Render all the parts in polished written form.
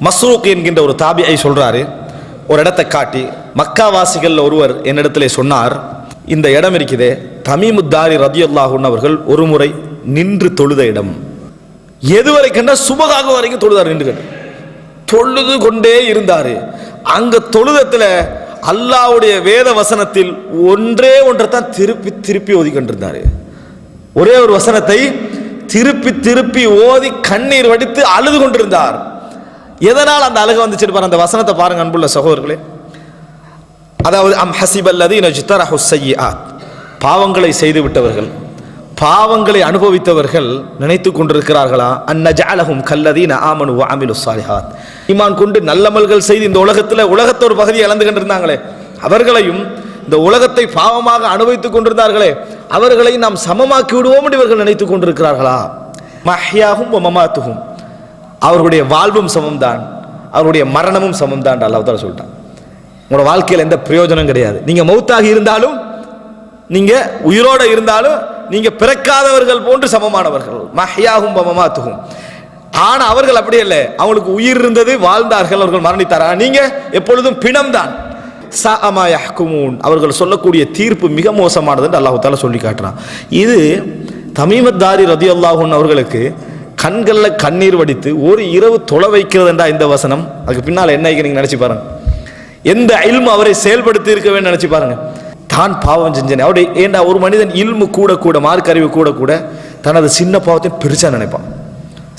மஸ்ரூக் என்கின்ற ஒரு தாபியை சொல்றாரு, ஒரு இடத்தை காட்டி, மக்காவாசிகள் ஒருவர் என்னிடத்திலே சொன்னார், இந்த இடம் இருக்குதே தமீமுத்தாரி ரதியல்லாஹு அன்ஹு அவர்கள் ஒரு முறை நின்று தொழுத இடம். எதுவரை கண்டா சுபகாக வரைக்கும் தொழுதார், நின்று தொழுது கொண்டே இருந்தாரு. அங்க தொழுதத்துல அல்லாஹ்வுடைய வேத வசனத்தில் ஒன்றே ஒன்றைத்தான் திருப்பி திருப்பி ஓதி கொண்டிருந்தாரு. ஒரே ஒரு வசனத்தை திருப்பி திருப்பி ஓதி கண்ணீர் வடித்து அழுது கொண்டிருந்தார். எதனால் அந்த அழுக வந்துச்சு பாருங்க, அந்த வசனத்தை பாருங்க அன்புள்ள சகோதரர்களே. அதாவது அம் ஹஸிபல்லதீன ஜ்தரஹு ஸய்யிஆத், பாவங்களை செய்து விட்டவர்கள், பாவங்களை அனுபவித்தவர்கள் நினைத்து கொண்டிருக்கிறார்களா, அன்னஜஅலஹும் கல்லதீன ஆமனு வ அமிலுஸ் ஸாலிஹாத், ஈமான் கொண்டு நல்லமல்கள் செய்து இந்த உலகத்தை ஒரு பகுதியை இழந்து கொண்டிருந்தாங்களே, அவர்களையும் இந்த உலகத்தை பாவமாக அனுபவித்துக் கொண்டிருந்தார்களே, அவர்களை நாம் சமமாக்கி விடுவோம் என்று இவர்கள் நினைத்துக் கொண்டிருக்கிறார்களா. மஹ்யாஹும் வ மமாத்துஹும், அவர்களுடைய வாழ்வும் சமம்தான், அவருடைய மரணமும் சமம்தான் அல்லாஹ் தஆலா சொல்லிட்டான். உங்களோட வாழ்க்கையில் எந்த பிரயோஜனம் கிடையாது. நீங்க மௌத்தாகி இருந்தாலும், நீங்க உயிரோட இருந்தாலும், நீங்க பிறக்காதவர்கள் போன்று சமமானவர்கள். மஹ்யாஹும் வ மமாத்துஹும். ஆனா அவர்கள் அப்படி இல்லை, அவங்களுக்கு உயிர் இருந்தது, வாழ்ந்தார்கள், அவர்கள் மரணித்தாரா, நீங்க எப்பொழுதும் பிணம்தான். ஸஅமா யஹ்குமூன், அவர்கள் சொல்லக்கூடிய தீர்ப்பு மிக மோசமானது என்று அல்லாஹ் தஆலா சொல்லி காட்டுறான். இது தமீமத்தாரி ரதியல்லாஹு அன்ஹு அவர்களுக்கு கண்களில் கண்ணீர் வடித்து ஒரு இரவு தொலை வைக்கிறது என்றா இந்த வசனம். அதுக்கு பின்னால் என்ன நீங்க நினைச்சு பாருங்க, எந்த இல்மு அவரை செயல்படுத்தி இருக்க வேண்டும் நினைச்சு பாருங்க. தான் பாவம் செஞ்சேன் அவருடைய, ஏண்டா ஒரு மனிதன் இல்மு கூட கூட மார்க் அறிவு கூட கூட தனது சின்ன பாவத்தையும் பெருசா நினைப்பான்,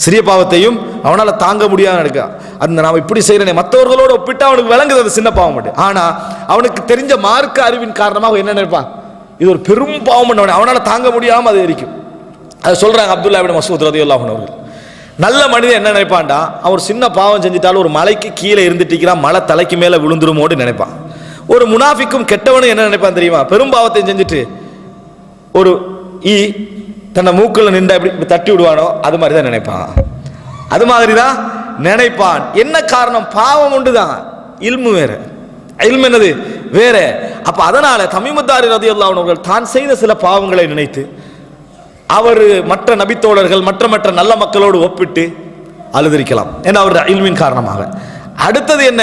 சிறிய பாவத்தையும் அவனால தாங்க முடியாத நினைக்கான். அந்த நாம் இப்படி செய்யறேனே, மற்றவர்களோடு ஒப்பிட்டு அவனுக்கு விளங்குது அது சின்ன பாவம் மட்டும். ஆனா அவனுக்கு தெரிஞ்ச மார்க்க அறிவின் காரணமாக என்ன நினைப்பான், இது ஒரு பெரும் பாவம், அவனால தாங்க முடியாம அது இருக்கும். அதை சொல்றாங்க அப்துல்லா இப்னு மஸ்ஊத் ரலியல்லாஹு அன்ஹு அவர்கள். நல்ல மனிதன் என்ன நினைப்பான்டா, அவர் சின்ன பாவம் செஞ்சிட்டாலும் ஒரு மலைக்கு கீழே இருந்துட்டிக்கிறான், மலை தலைக்கு மேல விழுந்துருமோடு நினைப்பான். ஒரு முனாஃபிக்கும் கெட்டவனும் என்ன நினைப்பான் தெரியுமா, பெரும் பாவத்தை செஞ்சுட்டு ஒரு ஈ தன்னை மூக்குல நின்று இப்படி தட்டி விடுவானோ அது மாதிரி தான் நினைப்பான். அது மாதிரி தான் நினைப்பான். என்ன காரணம், பாவம் உண்டுதான், இல்மு வேற, இல்மு என்னது வேற. அப்ப அதனால தமீமுத்தாரி ரலியல்லாஹு அன்ஹு அவர்கள் தான் செய்த சில பாவங்களை நினைத்து அவர் மற்ற நபித்தோழர்கள் மற்ற நல்ல மக்களோடு ஒப்பிட்டு அழுதிருக்கலாம், ஏன்னா அவருடைய இல்மின் காரணமாக. அடுத்தது என்ன,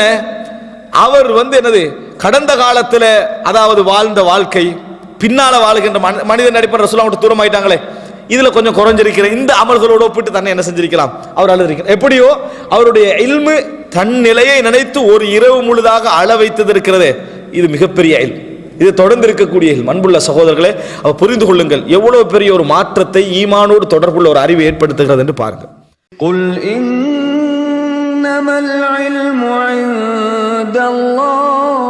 அவர் என்னது கடந்த காலத்தில், அதாவது வாழ்ந்த வாழ்க்கை, பின்னால வாழ்கின்ற மனிதன் அடிப்படை ரசூலுல்லாஹ் விட்டு தூரமாயிட்டாங்களே, இதுல கொஞ்சம் குறைஞ்சிருக்கிற இந்த அமல்களோடு ஒப்பிட்டு தன்னை என்ன செஞ்சிருக்கலாம், அவர் அழுதிருக்கிறார். எப்படியோ அவருடைய இல்மு தன் நிலையை நினைத்து ஒரு இரவு முழுதாக அழ வைத்தது இருக்கிறதே, இது மிகப்பெரிய இல்மு, இது தொடர்ந்து இருக்கக்கூடிய அன்புள்ள சகோதரர்களே, அவர் புரிந்து கொள்ளுங்கள் எவ்வளவு பெரிய ஒரு மாற்றத்தை ஈமானோடு தொடர்புள்ள ஒரு அறிவு ஏற்படுத்துகிறது என்று பாருங்கள். குல் இன்னமல் இல்மு இன்தல்லாஹ்